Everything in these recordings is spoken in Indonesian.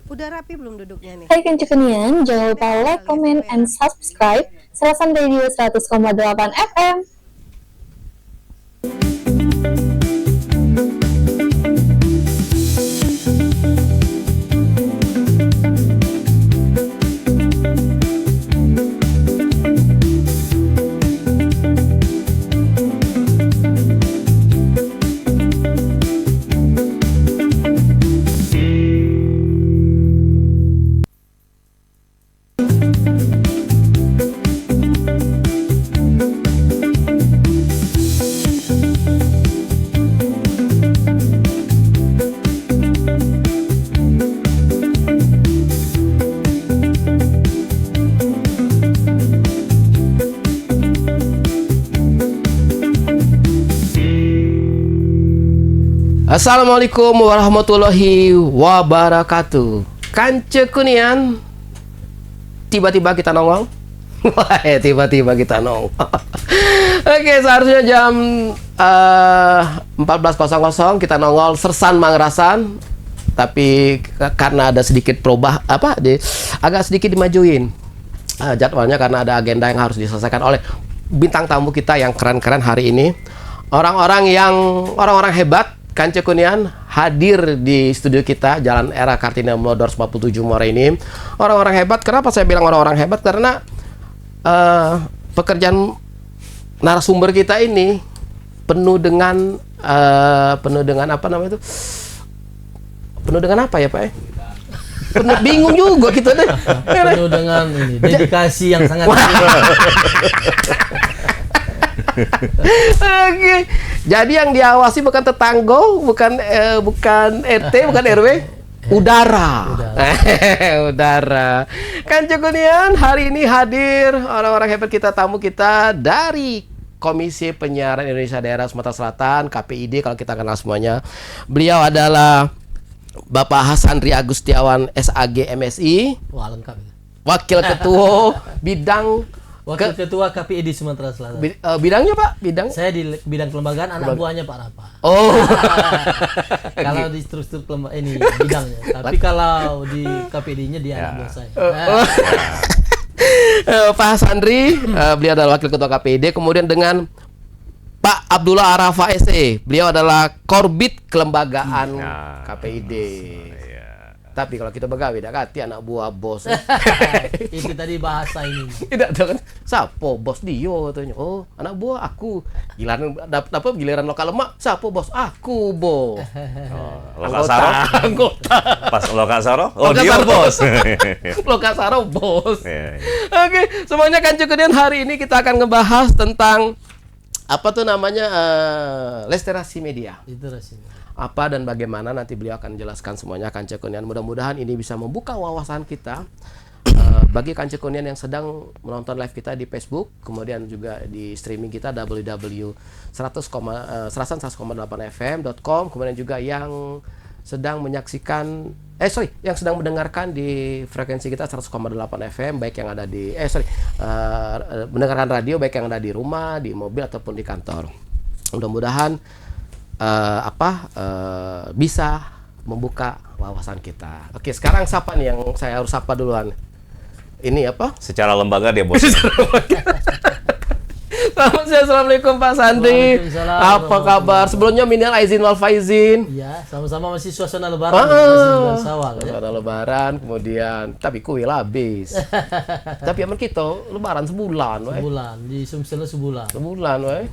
Udah rapi belum duduknya nih? Hai Kencukenian, jangan lupa like, comment, and subscribe Serasan Radio 100,8 FM. Assalamualaikum warahmatullahi wabarakatuh. Kancekunian, tiba-tiba kita nongol. Wah, tiba-tiba kita nongol. Oke, seharusnya jam 14.00 kita nongol Sersan Mangrasan. Tapi karena ada sedikit agak sedikit dimajuin jadwalnya karena ada agenda yang harus diselesaikan oleh bintang tamu kita yang keren-keren hari ini. Orang-orang hebat Kancekunian hadir di studio kita Jalan Era Kartini Mlodor 47 Muara ini. Orang-orang hebat. Kenapa saya bilang orang-orang hebat? Karena pekerjaan narasumber kita ini penuh dengan apa namanya itu? Penuh dengan apa ya, Pak? Penuh bingung juga gitu deh. Penuh dengan dedikasi yang sangat Oke. Jadi yang diawasi bukan tetangga, bukan RT, bukan RW, udara. Udara. Kancekunian hari ini hadir orang-orang hebat kita, tamu kita dari Komisi Penyiaran Indonesia Daerah Sumatera Selatan, KPID kalau kita kenal semuanya. Beliau adalah Bapak Hasandri Agustiawan SAG MSI. Wah, lengkap. Wakil Ketua Bidang Wakil Ketua KPID Sumatera Selatan. Bidangnya Pak? Bidang? Saya di bidang kelembagaan, anak buahnya Pak Rapa. Oh. Kalau di struktur ini bidangnya. Tapi kalau di KPID-nya dia anak buah saya. Pak Hasandri, beliau adalah Wakil Ketua KPID. Kemudian dengan Pak Abdullah Arafa SE, beliau adalah Korbit Kelembagaan KPID. Tapi kalau kita begawe kati anak buah bos. Itu tadi bahasa ini. Tidak tahu kan? Sapo bos Dio katanya. Oh, anak buah aku. Giliran lokal lemak, sapo bos aku, bos. Anggota. Pas Lokasaro, dia bos. Lokasaro bos. Oke, semuanya Kancekunian hari ini kita akan ngebahas tentang apa tuh namanya literasi media. Literasi media. Apa dan bagaimana nanti beliau akan menjelaskan semuanya Kancekunian. Mudah-mudahan ini bisa membuka wawasan kita bagi Kancekunian yang sedang menonton live kita di Facebook, kemudian juga di streaming kita www.serasan100,8fm.com, kemudian juga yang sedang menyaksikan yang sedang mendengarkan di frekuensi kita 100,8 FM baik yang ada di mendengarkan radio baik yang ada di rumah, di mobil ataupun di kantor. Mudah-mudahan bisa membuka wawasan kita. Oke, sekarang siapa nih yang saya harus sapa duluan? Ini apa? Secara lembaga dia bos. Assalamualaikum Pak Sandri. Apa kabar? Sebelumnya minal aizin wal faizin. Iya, sama-sama masih suasana lebaran, masih bulan Syawal ya. Suasana lebaran, kemudian tapi kuil habis. Tapi aman kita lebaran sebulan, weh. Sebulan, di Sumsel sebulan. Sebulan, weh.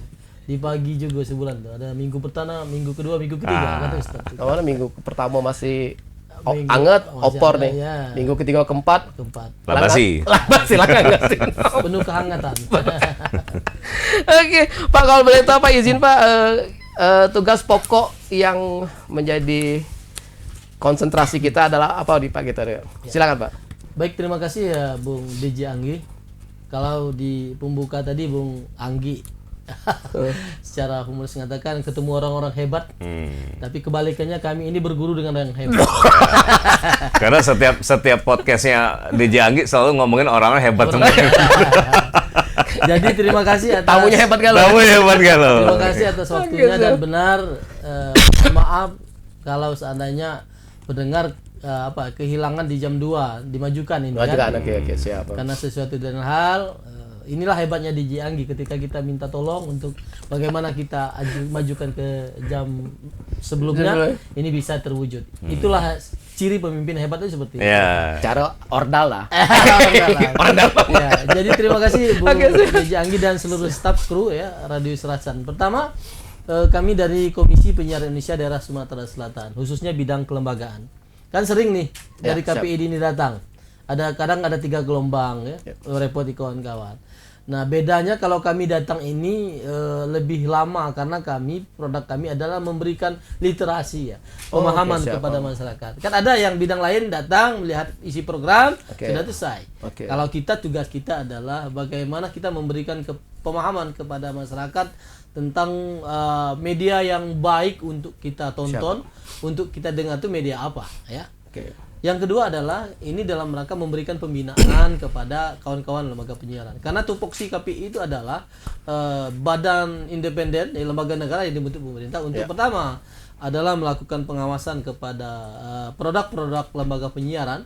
Di pagi juga sebulan tuh. Ada minggu pertama, minggu kedua, minggu ketiga kata Ustaz. Kemana minggu pertama masih anget, opor nih. Ya. Minggu ketiga keempat Labasi silakan. Penuh kehangatan. Oke, Pak, kalau boleh tahu Pak, izin Pak, tugas pokok yang menjadi konsentrasi kita adalah apa di Pak kita? Silakan Pak. Baik, terima kasih ya Bung DJ Anggi. Kalau di pembuka tadi Bung Anggi secara humoris mengatakan ketemu orang-orang hebat, tapi kebalikannya kami ini berguru dengan orang hebat. Karena setiap podcastnya DJ Anggi selalu ngomongin orang-orang hebat semua. Jadi terima kasih atas Tamunya hebat kalau. Terima kasih atas waktunya dan benar maaf kalau seandainya pendengar kehilangan di jam 2 dimajukan ini Majukan, kan. oke siap. Karena sesuatu dan hal inilah hebatnya DJ Anggi ketika kita minta tolong untuk bagaimana kita majukan ke jam sebelumnya ini bisa terwujud. Itulah ciri pemimpin hebat itu seperti itu. Ya. Cara ordal lah. Ya, jadi terima kasih Bung DJ Anggi dan seluruh staf kru ya Radio Serasan. Pertama kami dari Komisi Penyiaran Indonesia Daerah Sumatera Selatan, khususnya bidang kelembagaan. Kan sering nih dari KPID ini datang. Kadang ada 3 gelombang ya, repot di kawan-kawan. Nah, bedanya kalau kami datang ini lebih lama karena produk kami adalah memberikan literasi ya, pemahaman kepada masyarakat. Kan ada yang bidang lain datang melihat isi program sudah selesai. Kalau tugas kita adalah bagaimana kita memberikan pemahaman kepada masyarakat tentang media yang baik untuk kita tonton, untuk kita dengar itu media apa ya. Yang kedua adalah ini dalam rangka memberikan pembinaan kepada kawan-kawan lembaga penyiaran. Karena tupoksi KPI itu adalah badan independen dari lembaga negara yang dibentuk pemerintah untuk pertama adalah melakukan pengawasan kepada produk-produk lembaga penyiaran,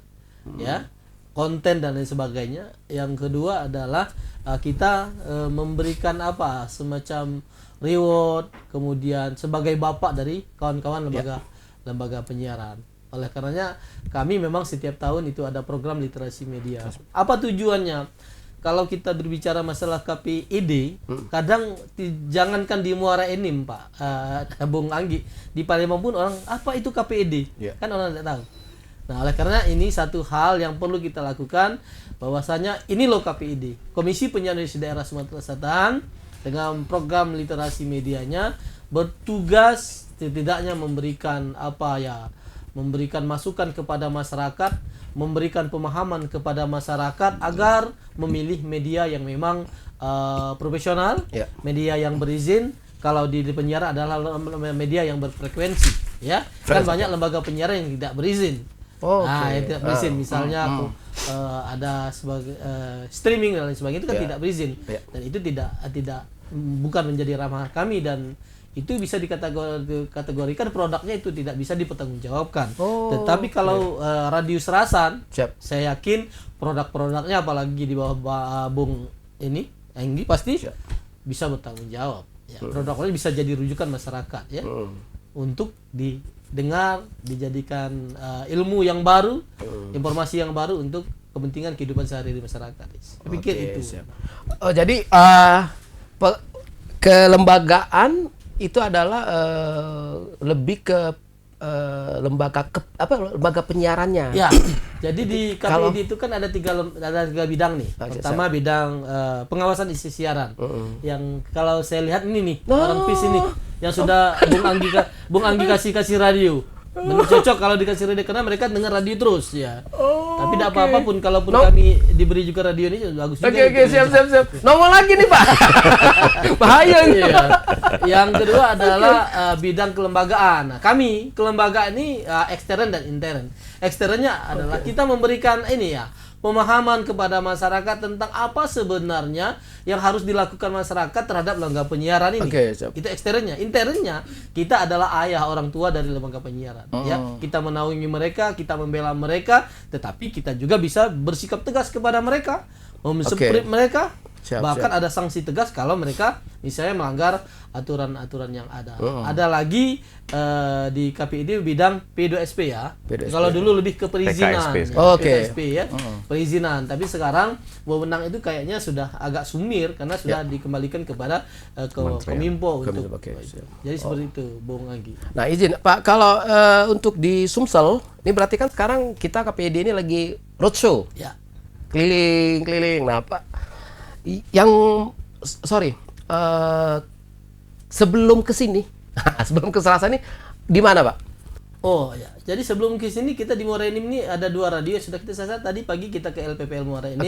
ya, konten dan lain sebagainya. Yang kedua adalah kita memberikan semacam reward, kemudian sebagai bapak dari kawan-kawan lembaga penyiaran. Oleh karenanya kami memang setiap tahun itu ada program literasi media. Apa tujuannya? Kalau kita berbicara masalah KPID, kadang jangankan di Muara Enim Pak, Bung Anggi, di Palembang pun orang apa itu KPID? Kan orang tidak tahu. Nah, oleh karena ini satu hal yang perlu kita lakukan, bahwasanya ini loh KPID. Komisi Penyiaran Indonesia Daerah Sumatera Selatan dengan program literasi medianya bertugas setidaknya memberikan memberikan masukan kepada masyarakat, memberikan pemahaman kepada masyarakat agar memilih media yang memang profesional, media yang berizin. Kalau di penyiaran adalah media yang berfrekuensi, ya. Kan banyak lembaga penyiaran yang tidak berizin. Yang tidak berizin, misalnya ada sebagai streaming dan lain sebagainya itu kan tidak berizin, dan itu bukan menjadi ranah kami dan itu bisa dikategorikan produknya itu tidak bisa dipertanggungjawabkan. Tetapi kalau Radio Serasan, saya yakin produk-produknya apalagi di bawah Bung Anggi pasti bisa bertanggung jawab. Ya, produknya bisa jadi rujukan masyarakat ya, untuk didengar, dijadikan ilmu yang baru, informasi yang baru untuk kepentingan kehidupan sehari-hari masyarakat. Saya pikir itu. Jadi kelembagaan itu adalah lebih ke lembaga penyiarannya. Ya, jadi di KPID itu kan ada tiga bidang nih. Pertama bidang pengawasan isi siaran. Yang kalau saya lihat ini nih, orang PIS ini yang sudah Bung Anggi kasih radio. Benar cocok kalau dikasih radio karena mereka dengar radio terus ya. Tapi tidak apa-apa pun kalaupun kami diberi juga radio ini bagus juga. Oke, siap. Nongol lagi nih, Pak. Bahaya nih. Ya. Yang kedua adalah bidang kelembagaan. Nah, kami kelembagaan ini ekstern dan intern. Eksternnya adalah kita memberikan pemahaman kepada masyarakat tentang apa sebenarnya yang harus dilakukan masyarakat terhadap lembaga penyiaran ini. Itu eksternnya. Internnya kita adalah ayah orang tua dari lembaga penyiaran. Ya, kita menaungi mereka, kita membela mereka, tetapi kita juga bisa bersikap tegas kepada mereka, mensupport mereka. Bahkan ada sanksi tegas kalau mereka misalnya melanggar aturan-aturan yang ada. Ada lagi di KPID bidang P2SP ya. Kalau dulu lebih ke perizinan. PKSP ya. Perizinan, tapi sekarang wewenang itu kayaknya sudah agak sumir karena sudah dikembalikan kepada Kominfo untuk. Jadi seperti itu, Bung Anggi. Nah, izin Pak, kalau untuk di Sumsel, ini berarti kan sekarang kita KPID ini lagi roadshow. Ya. Keliling. Nah, Pak, sebelum ke sini, sebelum ke Serasan ini di mana, Pak? Oh ya, jadi sebelum ke sini kita di Muara Enim ini ada 2 radio sudah kita sasar. Tadi pagi kita ke LPPL Muara Enim.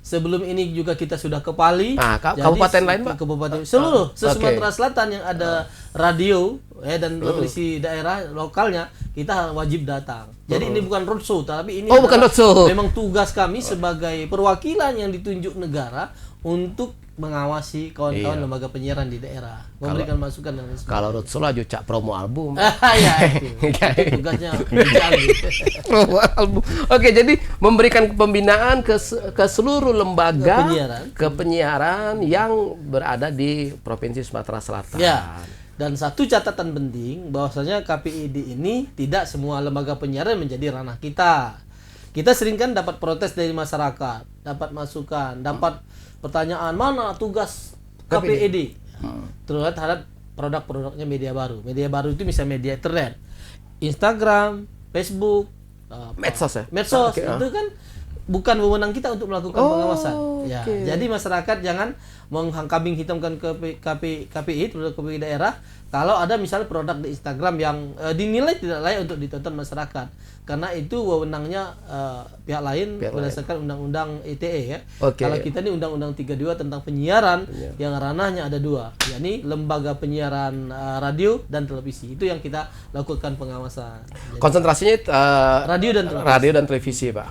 Sebelum ini juga kita sudah ke Pali. Kabupaten lain, Pak? Kabupaten seluruh Sumatera Selatan yang ada radio dan berisi daerah lokalnya kita wajib datang. Jadi ini bukan roadshow, tapi ini bukan roadshow. Memang tugas kami sebagai perwakilan yang ditunjuk negara untuk mengawasi kawan-kawan Iya. lembaga penyiaran di daerah, memberikan masukan dan lain sebagainya. Kalau Rutsul aja cak promo album. Ya, itu tugasnya DJ Anggi. Promo album. Oke, jadi memberikan pembinaan ke seluruh lembaga penyiaran yang berada di Provinsi Sumatera Selatan. Ya. Dan satu catatan penting bahwasanya KPID ini tidak semua lembaga penyiaran menjadi ranah kita. Kita sering kan dapat protes dari masyarakat, dapat masukan, dapat pertanyaan mana tugas KPID terhadap produk-produknya media baru. Media baru itu misalnya media internet, Instagram, Facebook, Medsos ya? Medsos Oke, itu kan bukan wewenang kita untuk melakukan pengawasan. Ya, oke. jadi masyarakat jangan menghangkabing hitamkan KPI produk KPI daerah kalau ada misalnya produk di Instagram yang dinilai tidak layak untuk ditonton masyarakat, karena itu wewenangnya pihak lain berdasarkan Undang-Undang ITE ya. Oke. Kalau kita ini Undang-Undang 32 tentang penyiaran yang ranahnya ada dua, yakni lembaga penyiaran radio dan televisi. Itu yang kita lakukan pengawasan. Jadi, Konsentrasinya radio dan televisi. radio dan televisi, Pak.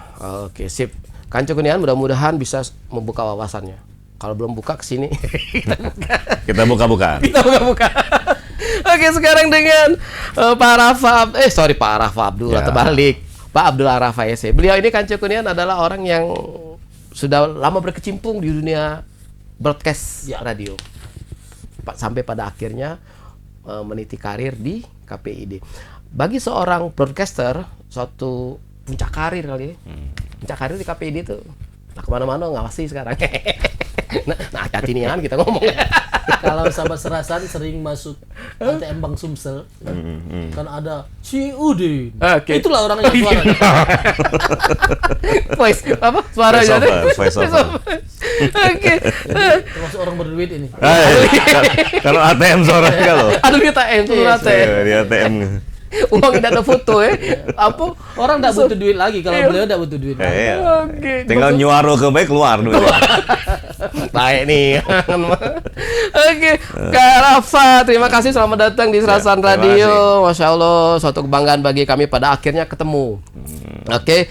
Oke, sip. Kanco Kunian mudah-mudahan bisa membuka wawasannya. Kalau belum buka ke sini. Kita buka-bukaan. Kita buka-buka. Oke, sekarang dengan Pak Rafa Abdul Ya. terbalik. Pak Abdul Arafa SE. Beliau ini Kanco Kunian adalah orang yang sudah lama berkecimpung di dunia broadcast radio. Sampai pada akhirnya meniti karir di KPID. Bagi seorang broadcaster, suatu puncak karir kali ya. Puncak karir di KPID itu kemana-mana ngawasi sekarang. Nah, hati-hati nih kan kita ngomong. Kalau sahabat Serasan sering masuk ATM Bank Sumsel, kan ada si Udin. Oke. Itulah orangnya suaranya. Voice apa? Suaranya deh. Voice over. Oke. Termasuk orang berduit ini. Kalau ATM suaranya kalau. Aduh kita tuh rata. Di ATM. Uang tidak ada foto ya. Apa? Orang tidak butuh duit lagi, kalau beliau tidak butuh duit lagi. Iya. Oke. Tinggal nyuaro ke baik keluar dulu. Baik nih. Oke, Kak Rafa, terima kasih selamat datang di Serasan terima Radio. Masya Allah, suatu kebanggaan bagi kami pada akhirnya ketemu. Oke,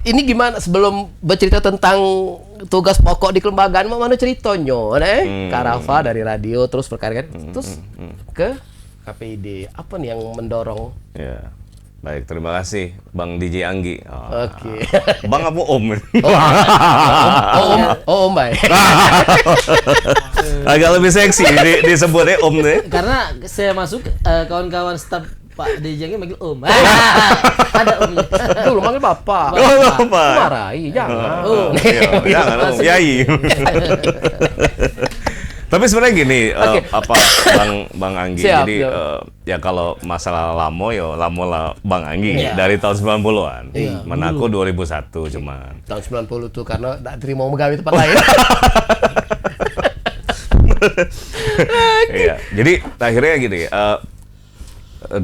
ini gimana sebelum bercerita tentang tugas pokok di kelembagaan, mau mana ceritanya, Kak Rafa dari radio terus berkarya terus ke KPID. Apa nih yang mendorong? Ya. Baik, terima kasih Bang DJ Anggi. Oke. Bang apa Om? Om baik. Agak lebih seksi disebutnya Om deh. Karena saya masuk, kawan-kawan staf Pak DJ Anggi manggil Om. Ada Omnya. Dulu manggil Bapak. Bapak. Marahi, jangan. Iya, jangan Om. Yai. Tapi sebenarnya gini, apa Bang Anggi. Siap, jadi siap. ya kalau masalah lamo lah Bang Anggi Iya. dari tahun 90-an. Iya, Menaku 2001 cuman. Tahun 90 tuh karena tidak terima megawe tempat lain. Iya. Jadi akhirnya gini,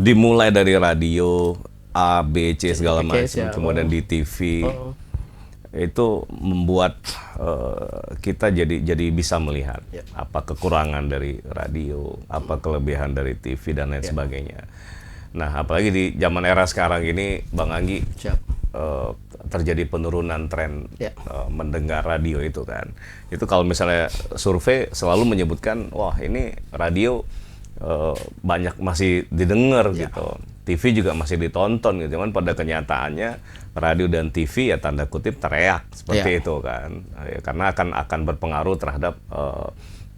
dimulai dari radio A, B, C segala Oke, macam, siap. kemudian di TV. Itu membuat kita jadi bisa melihat apa kekurangan dari radio, apa kelebihan dari TV dan lain sebagainya. Nah, apalagi di zaman era sekarang ini, Bang Anggi, terjadi penurunan tren mendengar radio itu kan. Itu kalau misalnya survei selalu menyebutkan, wah ini radio banyak masih didengar gitu. TV juga masih ditonton gitu, cuman pada kenyataannya radio dan TV ya tanda kutip teriak seperti itu kan, ya, karena akan berpengaruh terhadap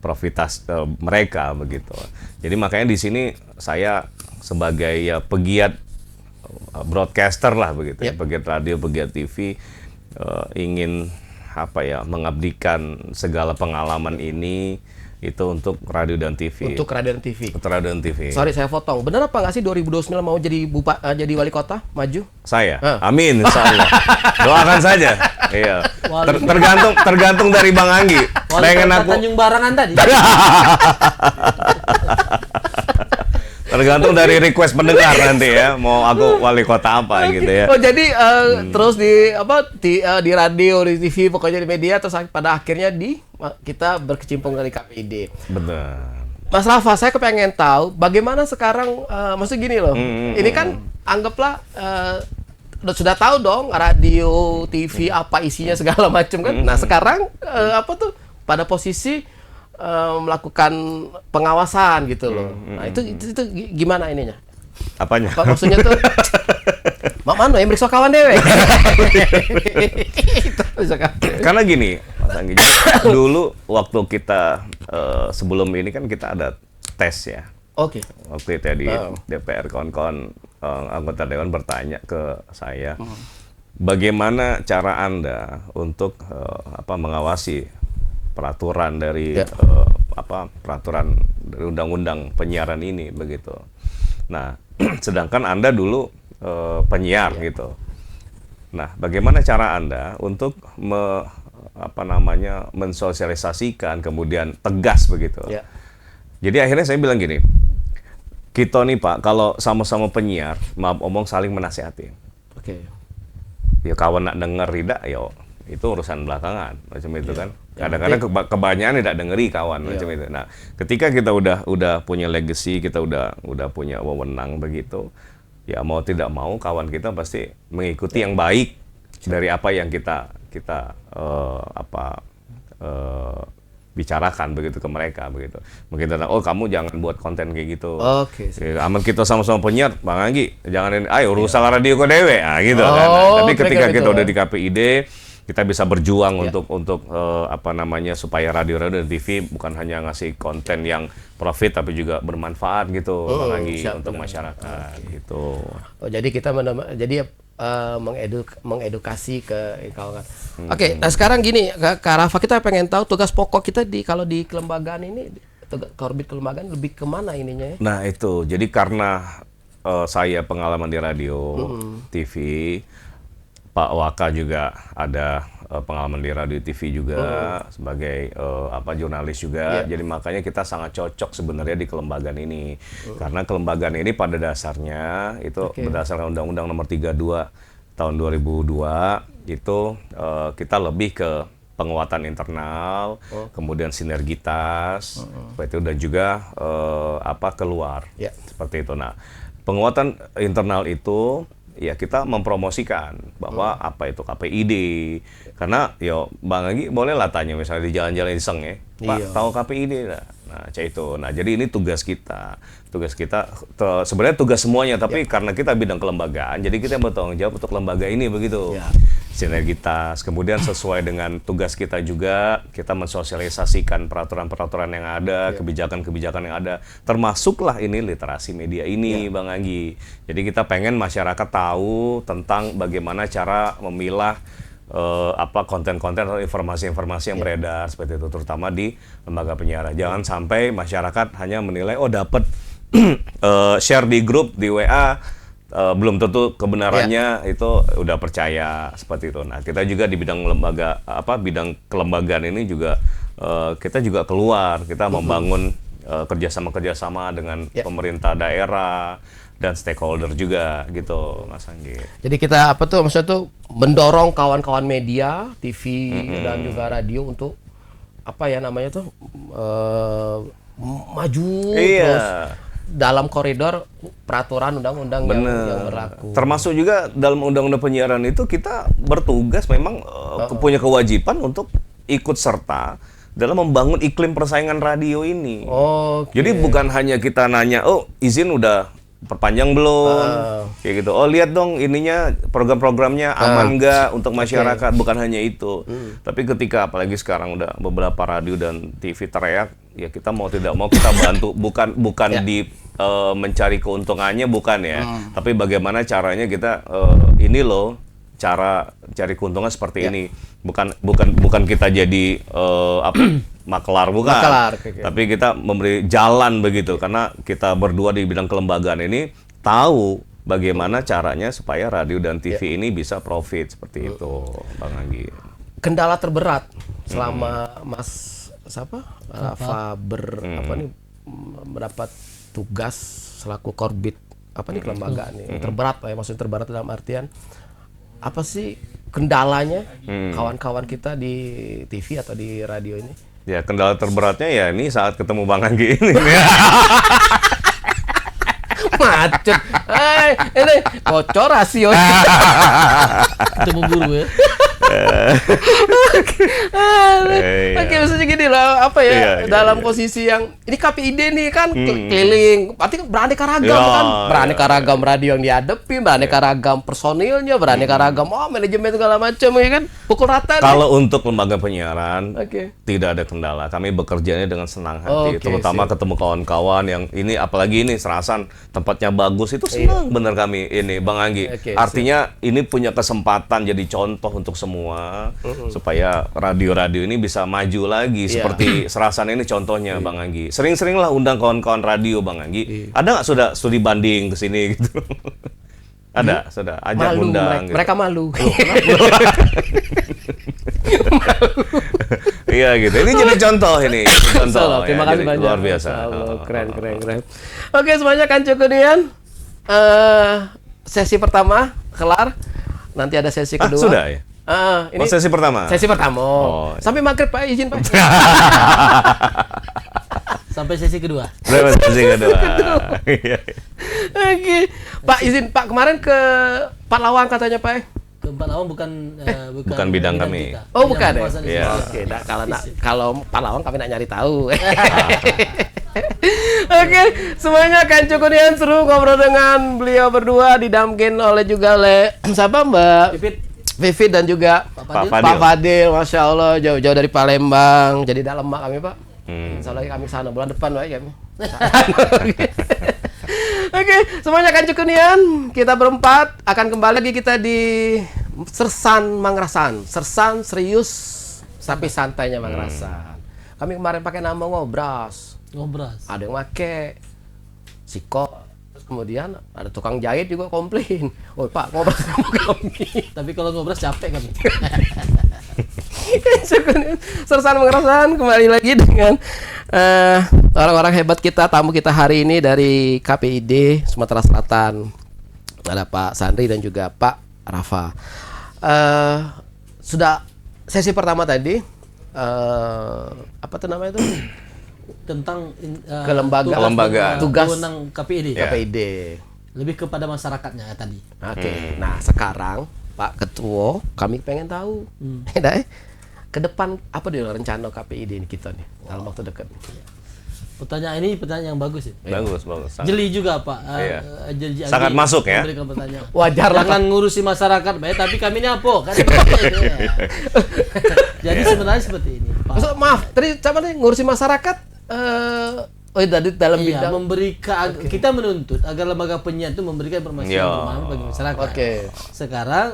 profitas mereka begitu. Jadi makanya di sini saya sebagai pegiat broadcaster lah begitu, pegiat radio, pegiat TV, ingin mengabdikan segala pengalaman ini itu untuk radio dan TV. Untuk radio dan TV. Untuk radio dan TV. Sorry saya potong. Benar apa nggak sih 2029 mau jadi jadi wali kota maju? Saya. Amin insyaallah. Doakan saja. Iya. Tergantung dari Bang Anggi. Pengen aku Tanjung Barangan tadi. tergantung dari request pendengar nanti ya, mau aku wali kota apa gitu ya. Oh jadi terus di radio, di TV, pokoknya di media, terus pada akhirnya kita berkecimpung dari KPID. Benar. Mas Rafa, saya kepengen tahu bagaimana sekarang, maksud gini loh, ini kan anggaplah sudah tahu dong radio, TV apa isinya segala macam kan. Nah sekarang pada posisi melakukan pengawasan gitu loh. Nah, itu gimana ininya? Apanya? Apa maksudnya tuh? Mak mano yang meriksa kawan dewe. Karena gini, Mas Anggi, jadi dulu waktu kita sebelum ini kan kita ada tes ya. Oke. Waktu itu ya di DPR, kawan-kawan anggota dewan bertanya ke saya, bagaimana cara Anda untuk mengawasi peraturan dari peraturan dari undang-undang penyiaran ini begitu. Nah, sedangkan Anda dulu penyiar gitu. Nah, bagaimana cara Anda untuk mensosialisasikan kemudian tegas begitu? Ya. Jadi akhirnya saya bilang gini, kita nih Pak, kalau sama-sama penyiar, maaf omong saling menasehati. Oke. Ya kawan nak denger tidak, ya itu urusan belakangan macam itu kan. Kadang-kadang kebanyakan tidak dengeri kawan macam itu. Nah, ketika kita udah punya legacy, kita udah punya wewenang begitu, ya mau tidak mau kawan kita pasti mengikuti yang baik dari apa yang kita bicarakan begitu ke mereka begitu. Mungkin tentang kamu jangan buat konten kayak gitu. Oke. Aman kita sama-sama penyiar, Bang Anggi, jangan ayo rusak radio kok dewe. Gitu kan. Nah, tapi ketika kita udah di KPID, kita bisa berjuang untuk supaya radio-radio dan TV bukan hanya ngasih konten yang profit tapi juga bermanfaat gitu, Bang Anggi, untuk masyarakat gitu. Oh, jadi kita mengedukasi ke kawan. Oke, nah sekarang gini, Kak Rafa, kita pengen tahu tugas pokok kita kalau di kelembagaan ini, korbit kelembagaan lebih kemana ininya ya? Nah itu, jadi karena saya pengalaman di radio, TV, Pak Waka juga ada pengalaman di radio TV juga sebagai jurnalis juga. Jadi makanya kita sangat cocok sebenarnya di kelembagaan ini. Karena kelembagaan ini pada dasarnya itu berdasarkan Undang-Undang Nomor 32 tahun 2002 itu kita lebih ke penguatan internal, kemudian sinergitas, seperti itu, dan juga keluar. Seperti itu. Nah, penguatan internal itu ya kita mempromosikan bahwa apa itu KPID, karena Bang Anggi boleh lah tanya misalnya di jalan-jalan iseng ya, Pak tahu KPID nggak? Nah, itu. Nah, jadi ini tugas kita sebenarnya tugas semuanya, tapi karena kita bidang kelembagaan, jadi kita bertanggung jawab untuk lembaga ini begitu. Sinergitas, kemudian sesuai dengan tugas kita juga kita mensosialisasikan peraturan-peraturan yang ada, kebijakan-kebijakan yang ada, termasuklah ini literasi media ini, Bang Anggi. Jadi kita pengen masyarakat tahu tentang bagaimana cara memilah konten-konten atau informasi-informasi yang beredar seperti itu, terutama di lembaga penyiaran. Jangan sampai masyarakat hanya menilai dapat share di grup di WA, belum tentu kebenarannya itu udah percaya seperti itu. Nah, kita juga di bidang bidang kelembagaan ini juga kita juga keluar, kita membangun kerjasama dengan pemerintah daerah dan stakeholder juga gitu, Mas Anggi. Jadi kita maksudnya tuh mendorong kawan-kawan media, TV dan juga radio untuk maju terus dalam koridor peraturan undang-undang yang berlaku. Termasuk juga dalam undang-undang penyiaran itu kita bertugas memang punya kewajiban untuk ikut serta dalam membangun iklim persaingan radio ini. Jadi bukan hanya kita nanya, izin udah perpanjang belum, kayak gitu. Lihat dong ininya program-programnya aman nggak untuk masyarakat, bukan hanya itu. Tapi ketika apalagi sekarang udah beberapa radio dan TV teriak, ya kita mau tidak mau kita bantu, bukan di mencari keuntungannya, bukan ya. Tapi bagaimana caranya kita ini loh cara cari keuntungan seperti ini. Bukan kita jadi maklar, bukan. Tapi kita memberi jalan begitu, karena kita berdua di bidang kelembagaan ini tahu bagaimana caranya supaya radio dan TV ini bisa profit seperti itu, Bang Anggi. Kendala terberat selama Mas Rafa mendapat tugas selaku korbit kelembagaan ini. Terberat maksudnya terberat dalam artian apa sih kendalanya kawan-kawan kita di TV atau di radio ini? Ya, kendala terberatnya ya ini saat ketemu Bang Anggi ini. Macet. Ini bocor rasio. Ketemu guru ya. Oke, maksudnya gini lah, apa ya, Iya, dalam iya. posisi yang ini KPID nih kan keliling, berarti beraneka ragam Ya, kan, beraneka ragam radio yang dihadapi, beraneka ragam personilnya, beraneka ragam manajemen segala macam ya kan, pukul rata nih. Kalau untuk lembaga penyiaran Oke. tidak ada kendala. Kami bekerjanya dengan senang hati, Oke, terutama siap. ketemu kawan-kawan yang ini, apalagi ini Serasan tempatnya bagus, itu senang bener kami ini Bang Anggi. Oke, Artinya ini punya kesempatan jadi contoh untuk semua supaya radio-radio ini bisa maju lagi Iya. seperti Serasan ini contohnya Bang Anggi. Sering-seringlah undang kawan-kawan radio Bang Anggi. Ada nggak sudah studi banding ke sini gitu? Ada, sudah ajak Malu, undang. gitu. mereka malu. Iya gitu. Ini jadi contoh ini. Contoh. Masya Allah, terima ya, kasih jadi banyak. luar biasa. Masya Allah, Oh, keren, oh, keren, oh. keren. Oke, semuanya kan cukup Nian. Sesi pertama kelar. Nanti ada sesi Ah, kedua. sudah ya? Ini Oh, sesi pertama. sesi pertama. Oh. Sampai maghrib Pak, izin Pak. Sampai sesi kedua. Berapa sesi kedua? Iya. Oke, Pak izin Pak, kemarin ke Pahlawan katanya Pak. Keempat awam bukan bukan bidang kami. kita. Oh bukan ya? Kekuasaan Iya. Islam. Oke, kalau Pahlawan kami nak nyari tahu. Oke, semuanya kan cukup Nian, seru ngobrol dengan beliau berdua, didampingin oleh juga oleh siapa Mbak Pipit. Vivit dan juga Pak Pak Fadil. Fadil, Masya Allah, jauh-jauh dari Palembang, jadi dalam mak kami Pak. Hmm. Insya Allah kami sana bulan depan Pak kami. Oke, semuanya kan cukup Nian. Kita berempat akan kembali lagi kita di Sersan Mangrasan. Sersan serius tapi santainya Mangrasan. Kami kemarin pakai nama Ngobras. Ngobras. Ada yang pakai Siko. Terus kemudian ada tukang jahit juga komplain. Oh Pak, Ngobras kamu kami. Tapi kalau ngobras capek kami. Syukurnya Sersan Mangrasan kembali lagi dengan orang-orang hebat kita, tamu kita hari ini dari KPID Sumatera Selatan. Ada Pak Sandri dan juga Pak Rafa. Sudah sesi pertama tadi, apa tuh namanya itu? Tentang Kelembagaan. Tugas. wewenang KPID. Ya. KPID. Lebih kepada masyarakatnya tadi. Oke. Nah sekarang Pak Ketua, kami pengen tahu, ke depan apa dia rencana KPID ini kita nih dalam waktu dekat. Pertanyaan ini pertanyaan yang bagus ya. Bagus, bagus. Sangat. Jeli juga Pak. Iya. Jeli Sangat masuk ya. memberikan pertanyaan. Wajar lah, Jangan ngurusi masyarakat, baik, tapi kami ini apa? Kan ya. Jadi sebenarnya seperti ini, Pak. Maksud, maaf, tadi siapa nih ngurusi masyarakat? Tadi dalam Iya, bidang. kita menuntut agar lembaga penyiaran itu memberikan informasi yang Iya. bermanfaat bagi masyarakat. Oke. Sekarang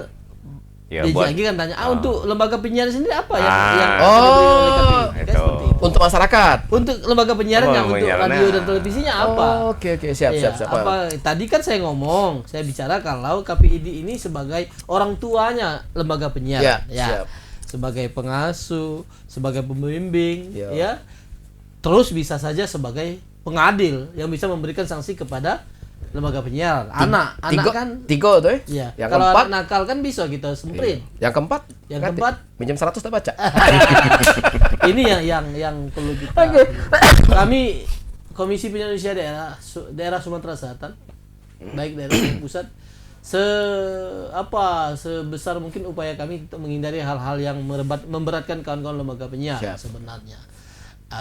Ya, DJ buat Anggi kan tanya, untuk lembaga penyiaran sendiri apa yang Ah. yang Oh, akan diberikan oleh KPI? Kan itu. seperti itu. Untuk masyarakat. Untuk lembaga penyiaran yang untuk penyiarannya. radio dan televisinya apa? Oh, oke, siap, Iya, siap. apa tadi kan saya ngomong, saya bicara kalau KPID ini sebagai orang tuanya lembaga penyiaran, Ya, siap. sebagai pengasuh, sebagai pembimbing, Ya. ya, terus bisa saja sebagai pengadil yang bisa memberikan sanksi kepada lembaga penyiaran. Anak kan, tiga tuh ya. Yang Kalau keempat, anak nakal kan bisa kita semprit. yang keempat, Yang ganti. keempat. minjem 100 tak baca. Ini yang perlu kita. Kami Komisi Penyiaran Indonesia daerah Sumatera Selatan, baik daerah maupun pusat, sebesar mungkin upaya kami untuk menghindari hal-hal yang memberatkan kawan-kawan lembaga penyiar Siap. sebenarnya.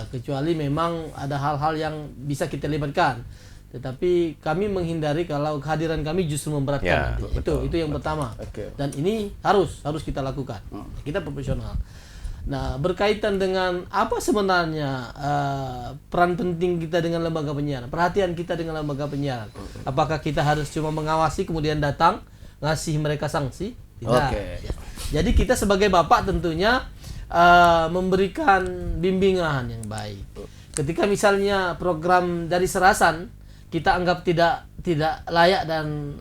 Kecuali memang ada hal-hal yang bisa kita libatkan. Tetapi kami menghindari kalau kehadiran kami justru Ya, memberatkan. nanti. betul, Itu yang pertama. Oke. Dan ini harus kita lakukan. Kita profesional. Nah, berkaitan dengan apa sebenarnya peran penting kita dengan lembaga penyiaran, perhatian kita dengan lembaga penyiaran. Apakah kita harus cuma mengawasi kemudian datang ngasih mereka sanksi? Tidak. Oke. Jadi kita sebagai bapak tentunya memberikan bimbingan yang baik. Ketika misalnya program dari Serasan kita anggap tidak layak dan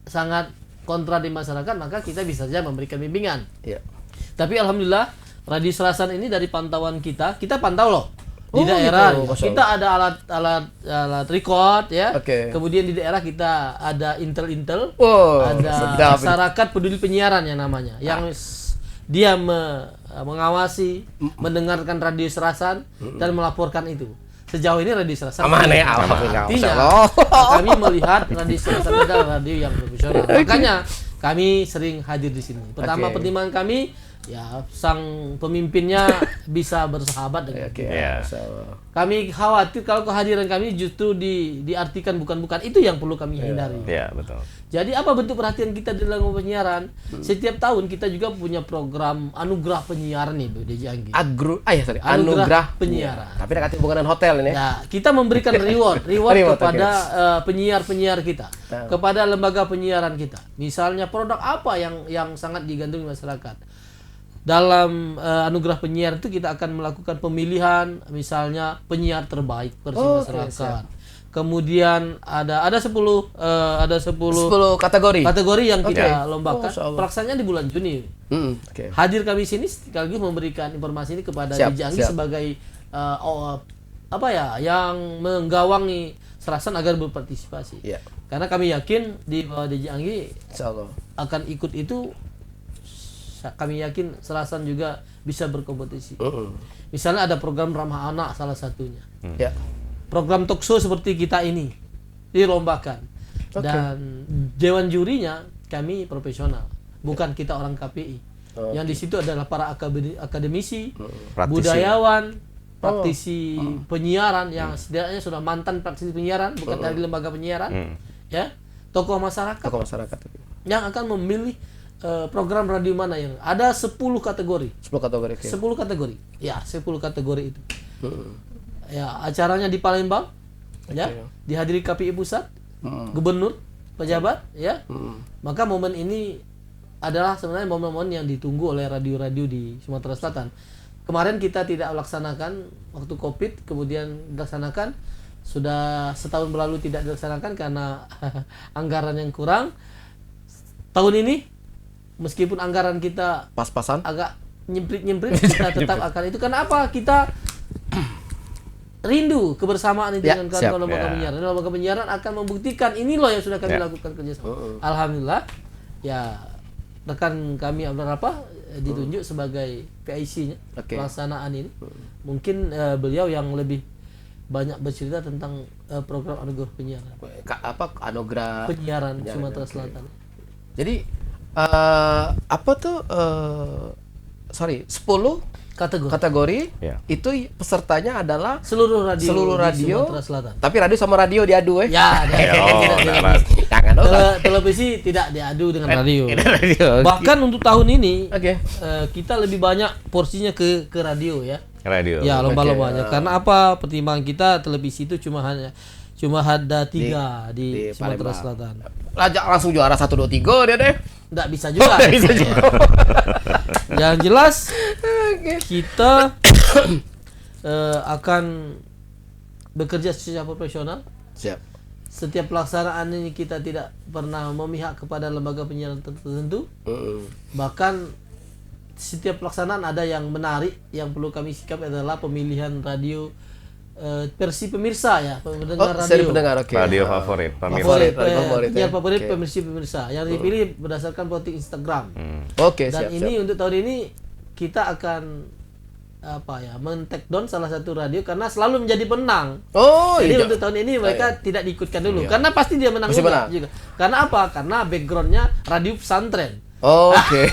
sangat kontra di masyarakat, maka kita bisa saja memberikan bimbingan. Iya. Tapi alhamdulillah Radio Serasan ini dari pantauan kita pantau loh di Oh, daerah. gitu. Masya Kita ada alat record ya. Oke. Kemudian di daerah kita ada intel, Oh, ada sedap. masyarakat peduli penyiaran yang namanya, yang dia mengawasi, mendengarkan Radio Serasan dan melaporkan itu. Sejauh ini Radio Serasan Aman ya, alhamdulillah. Artinya Masya Allah. kami melihat Radio Serasan adalah radio yang profesional. Makanya kami sering hadir di sini. Pertama, Oke. pertimbangan kami ya sang pemimpinnya bisa bersahabat dengan Oke. kita. Ya. So, Kami khawatir kalau kehadiran kami justru diartikan bukan-bukan, itu yang perlu kami hindari. Ya, betul. Jadi apa bentuk perhatian kita dalam penyiaran? Setiap tahun kita juga punya program anugerah penyiaran itu DJ Anggi. anugerah penyiaran. Tapi ada kaitan hubungan dengan hotel ini. Ya, kita memberikan reward Reward, kepada penyiar-penyiar kita, kepada lembaga penyiaran kita. Misalnya produk apa yang sangat digandrungi masyarakat. Dalam anugerah penyiar itu kita akan melakukan pemilihan, misalnya penyiar terbaik versi masyarakat. Kemudian ada 10 10 kategori. kategori yang kita Oke. lombakan. Masya Allah. Pelaksanaannya di bulan Juni. Oke. Hadir kami sini sekaligus memberikan informasi ini kepada Siap, DJ Anggi siap. sebagai yang menggawangi Serasan agar berpartisipasi. Iya. Karena kami yakin di bawah DJ Anggi Insyaallah. akan ikut itu, kami yakin Serasan juga bisa berkompetisi. Misalnya ada program ramah anak salah satunya. Ya. Program talkshow seperti kita ini dilombakan. Oke. Dan dewan jurinya kami profesional, bukan kita orang KPI. Yang di situ adalah para akademisi, Praktisi. budayawan, praktisi penyiaran yang setidaknya sudah mantan praktisi penyiaran, bukan dari lembaga penyiaran, ya, tokoh masyarakat Tokoh masyarakat. yang akan memilih program radio mana yang ada 10 kategori. 10 kategori. Oke. 10 kategori. Ya, 10 kategori itu. Ya, acaranya di Palembang, ya, dihadiri KPI pusat, gubernur, pejabat, ya. Maka momen ini adalah sebenarnya momen-momen yang ditunggu oleh radio-radio di Sumatera Selatan. Kemarin kita tidak melaksanakan waktu Covid, kemudian dilaksanakan, sudah setahun berlalu tidak dilaksanakan karena anggaran yang kurang. Tahun ini, meskipun anggaran kita Pas-pasan. agak nyemprit-nyemprit, kita tetap akan itu. Karena apa? Kita rindu kebersamaan itu Ya, dengan siap. kawan-kawan lembaga Ya. penyiaran. Lembaga penyiaran akan membuktikan ini loh yang sudah kami lakukan kerjasama. Alhamdulillah, ya rekan kami Abdul Rafa ditunjuk sebagai PIC-nya Oke. pelaksanaan ini. Mungkin beliau yang lebih banyak bercerita tentang program anugerah penyiaran. Anugerah. Penyiaran Ya, Sumatera oke. Selatan. Jadi apa tuh 10 Kategori kategori Ya. itu pesertanya adalah seluruh radio seluruh di radio, Sumatera Selatan. tapi radio sama radio diadu Ya, Oh, nah, Jangan dong. televisi tidak diadu dengan radio. radio. Bahkan untuk tahun ini Oke. kita lebih banyak porsinya ke radio ya. Radio. Ya, lomba-lombanya. Karena apa? Pertimbangan kita televisi itu cuma ada 3 di Sumatera Palembang. Selatan. Langsung juara 1 2 3 dia deh. Nggak bisa juga. Nggak bisa juga. Yang jelas kita akan bekerja secara profesional. Siap. Setiap pelaksanaan ini kita tidak pernah memihak kepada lembaga penyiaran tertentu. Bahkan setiap pelaksanaan ada yang menarik, yang perlu kami sikap adalah pemilihan radio versi pemirsa ya, pendengar Seri radio. pendengar, oke. Radio favorit, pemirsa. Favorit, radio favorit, penyiar ya. favorit Oke. pemirsa. Yang dipilih berdasarkan voting Instagram. Oke, Dan siap. ini untuk tahun ini kita akan men-take down salah satu radio karena selalu menjadi penang. Oh, Jadi iya. untuk tahun ini mereka tidak diikutkan dulu Iya. karena pasti dia menang Pasti menang. juga. Karena apa? Karena backgroundnya radio pesantren. Oke.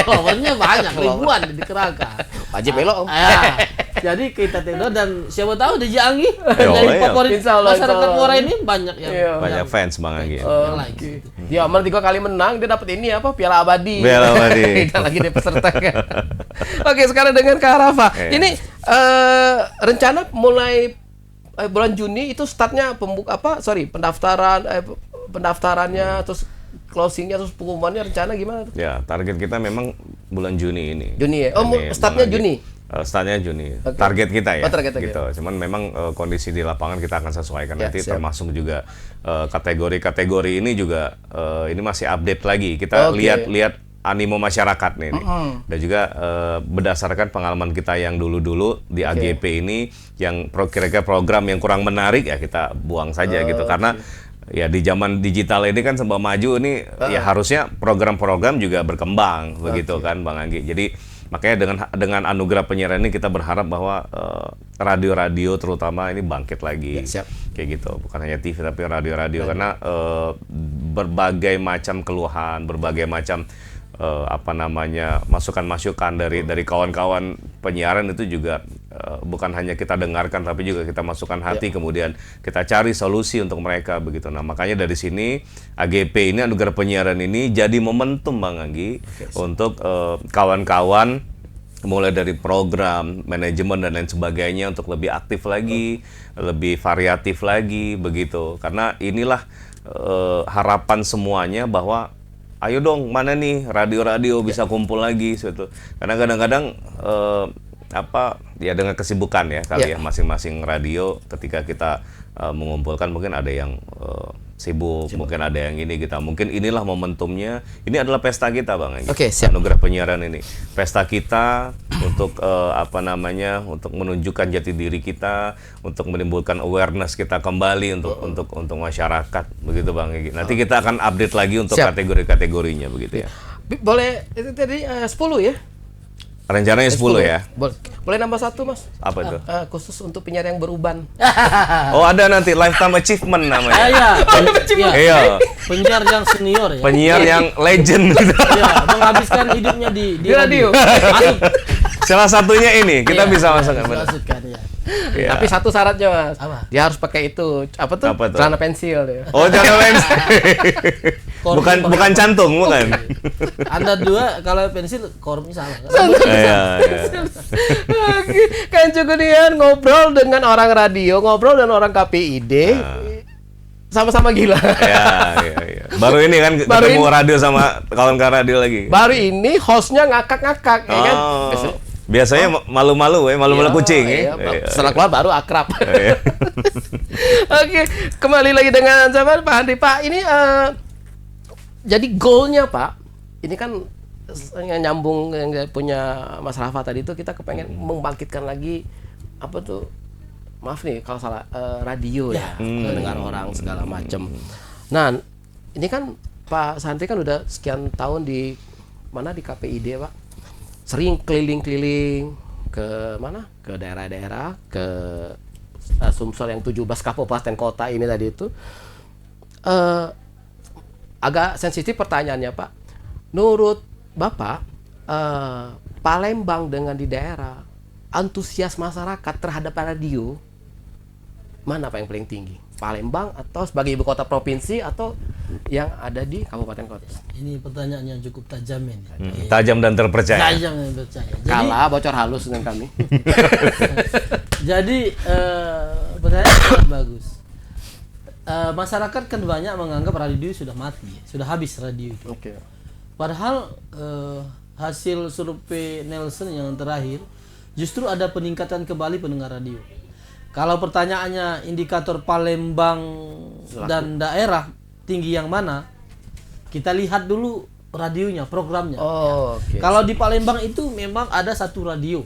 Followernya banyak, ribuan dikerahkan. Wajib belok, Om. Ya, jadi kita take down dan siapa tahu DJ Anggi Yo, dari iya. favorit Insya Allah, masyarakat insya Allah. Muara ini banyak yang Iya. Banyak fans Bang Anggi. yang like. Dia aman 3 kali menang, dia dapat ini apa? Piala abadi. Piala abadi. Kita lagi dia peserta kan. Oke, sekarang dengan Kak Rafa. Iya. Ini rencana mulai bulan Juni itu startnya pendaftarannya terus closingnya terus pengumumannya rencana gimana tuh? Ya, target kita memang bulan Juni ini. Juni ya? Oh, Ini, startnya Bang Anggi. Juni? Startnya Juni. Oke. Target kita ya. Oh, target, oke. gitu. Cuman memang kondisi di lapangan kita akan sesuaikan Ya, nanti siap. termasuk juga kategori-kategori ini juga ini masih update lagi. Kita Oke. lihat animo masyarakat nih. Dan juga berdasarkan pengalaman kita yang dulu-dulu di AGP ini yang kira-kira program yang kurang menarik ya kita buang saja gitu. Karena ya di zaman digital ini kan serba maju ini ya harusnya program-program juga berkembang begitu kan Bang Anggi. Jadi Makanya dengan anugerah penyiaran ini kita berharap bahwa radio-radio terutama ini bangkit lagi. Ya, siap. Kayak gitu. Bukan hanya TV tapi radio-radio karena berbagai macam keluhan, berbagai macam masukan-masukan dari kawan-kawan penyiaran itu juga bukan hanya kita dengarkan tapi juga kita masukkan hati, kemudian kita cari solusi untuk mereka begitu. Nah, makanya dari sini AGP ini, anugerah penyiaran ini jadi momentum Bang Anggi untuk kawan-kawan mulai dari program, manajemen dan lain sebagainya untuk lebih aktif lagi, lebih variatif lagi begitu. Karena inilah harapan semuanya bahwa ayo dong, mana nih radio-radio bisa kumpul lagi gitu. Karena kadang-kadang dengan kesibukan ya kali ya masing-masing radio ketika kita mengumpulkan mungkin ada yang sibuk, mungkin ada yang ini kita. Mungkin inilah momentumnya. Ini adalah pesta kita Bang Anggi. Oke, siap. Anugerah penyiaran ini. Pesta kita untuk untuk menunjukkan jati diri kita, untuk menimbulkan awareness kita kembali untuk masyarakat begitu Bang Anggi. Nanti kita akan update lagi untuk kategori-kategorinya begitu ya. Boleh itu tadi 10 ya? Rencananya 10 ya. Boleh nambah 1 Mas? Apa itu? Khusus untuk penyiar yang beruban. Oh, ada nanti lifetime achievement namanya. Iya. Penyiar yang senior ya. Penyiar yang legend gitu. Iya, menghabiskan hidupnya di radio. Masuk. Salah satunya ini kita bisa masukkan. Masukkan ya. Ya. Tapi satu syaratnya Mas. Apa? Dia harus pakai itu. Apa tuh? Celana pensil dia. Oh, celana pensil. bukan cantung, bukan. Anda dua kalau pensil korupnya salah. Iya. Kan Cukunian ngobrol dengan orang radio, ngobrol dengan orang KPID. Sama-sama gila. Iya. Baru ini kan ketemu radio sama kawan-kawan radio lagi. Baru ini hostnya ngakak-ngakak, ya kan? Biasanya malu-malu kucing ya. Setelah keluar baru akrab. Oke, kembali lagi dengan Pak Handri. Pak, ini jadi goalnya Pak, ini kan yang nyambung yang punya Mas Rafa tadi itu kita kepengen membangkitkan lagi apa tuh? Maaf nih kalau salah radio ya, mendengar orang segala macam. Nah, ini kan Pak Santri kan udah sekian tahun di mana di KPID Pak. Sering keliling-keliling ke mana? Ke daerah-daerah, ke Sumsel yang 17 kabupaten kota ini tadi itu. Agak sensitif pertanyaannya Pak. Menurut Bapak, Palembang dengan di daerah, antusias masyarakat terhadap radio, mana Pak yang paling tinggi? Palembang atau sebagai ibu kota provinsi atau yang ada di kabupaten kota? Ini pertanyaan yang cukup tajam ini. Tajam dan terpercaya. Tajam dan terpercaya. Kalah bocor halus dengan kami. Jadi pertanyaan sangat bagus. Masyarakat kan banyak menganggap radio sudah mati, sudah habis radio itu. Oke. Padahal hasil survei Nielsen yang terakhir justru ada peningkatan kembali pendengar radio. Kalau pertanyaannya indikator Palembang dan daerah tinggi yang mana, kita lihat dulu radionya, programnya. Oke. Kalau di Palembang itu memang ada satu radio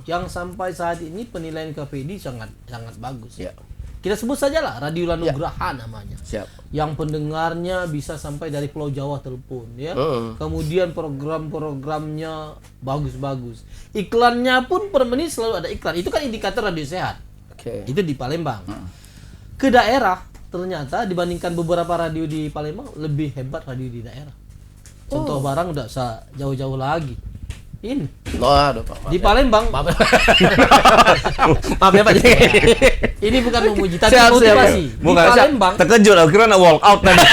yang sampai saat ini penilaian KPID sangat bagus. Ya. Kita sebut saja lah Radio Lanugraha namanya. Siap. Yang pendengarnya bisa sampai dari Pulau Jawa telepon ya. Kemudian program-programnya bagus-bagus. Iklannya pun per menit selalu ada iklan. Itu kan indikator radio sehat. Itu di Palembang. Ke daerah ternyata dibandingkan beberapa radio di Palembang lebih hebat radio di daerah. Contoh barang udah usah jauh-jauh lagi. Ini. Aduh, Pak. Di Palembang. Maaf ya Pak. Ini bukan memuji tapi Siap. motivasi. Bukan, Di Palembang. terkejut aku kira walk out tadi.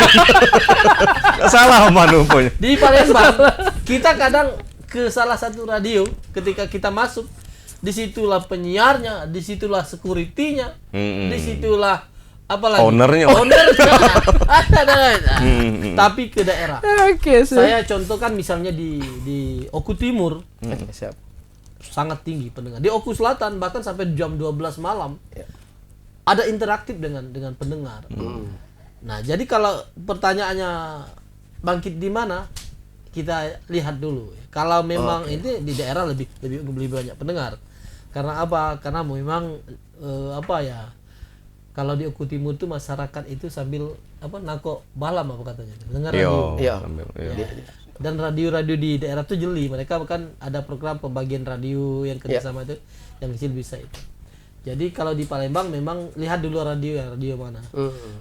Salah manupanya. Di Palembang kita kadang ke salah satu radio ketika kita masuk, disitulah penyiarnya, disitulah security-nya, disitulah apalagi ownernya. Tapi ke daerah. Oke, Saya contohkan misalnya di Oku Timur, siap. sangat tinggi pendengar. Di Oku Selatan bahkan sampai jam 12 malam ada interaktif dengan pendengar. Nah, jadi kalau pertanyaannya bangkit di mana, kita lihat dulu. Kalau memang ini di daerah lebih banyak pendengar. Karena apa? Karena memang kalau di Oku Timur itu masyarakat itu sambil nangkok malam apa katanya, dengar radio. Iya. Dan radio-radio di daerah tuh jeli, mereka kan ada program pembagian radio yang kerjasama itu, yang kecil bisa itu. Jadi kalau di Palembang memang lihat dulu radio mana.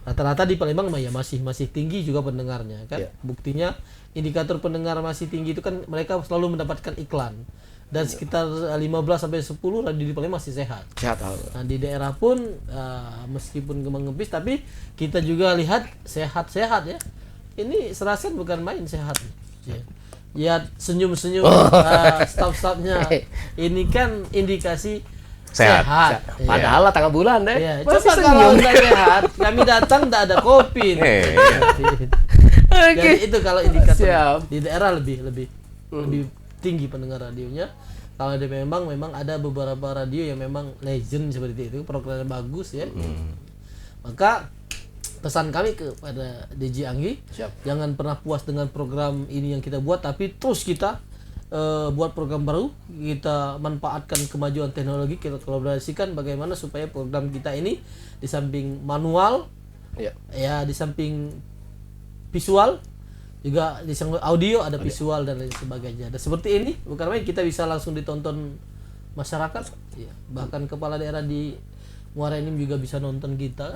Rata-rata di Palembang ya masih tinggi juga pendengarnya kan. Buktinya indikator pendengar masih tinggi itu kan mereka selalu mendapatkan iklan. Dan sekitar 15 sampai 10 radio di Palembang masih sehat. Nah, di daerah pun meskipun mengempis tapi kita juga lihat sehat-sehat ya. Ini Serasan bukan main sehat. Lihat senyum-senyum staff-staffnya. Ini kan indikasi sehat. Padahal lah tengah bulan deh. Ya, coba kalau nggak sehat, kami datang nggak ada kopi. Jadi itu kalau indikator di daerah lebih tinggi pendengar radionya. Kalau memang ada beberapa radio yang memang legend seperti itu, programnya bagus ya. Maka pesan kami kepada DJ Anggi, jangan pernah puas dengan program ini yang kita buat, tapi terus kita buat program baru, kita manfaatkan kemajuan teknologi, kita kolaborasikan bagaimana supaya program kita ini di samping manual, ya di samping visual, juga di samping audio ada visual dan lain sebagainya. Dan seperti ini bukan main, kita bisa langsung ditonton masyarakat, bahkan kepala daerah di Muara Enim juga bisa nonton kita,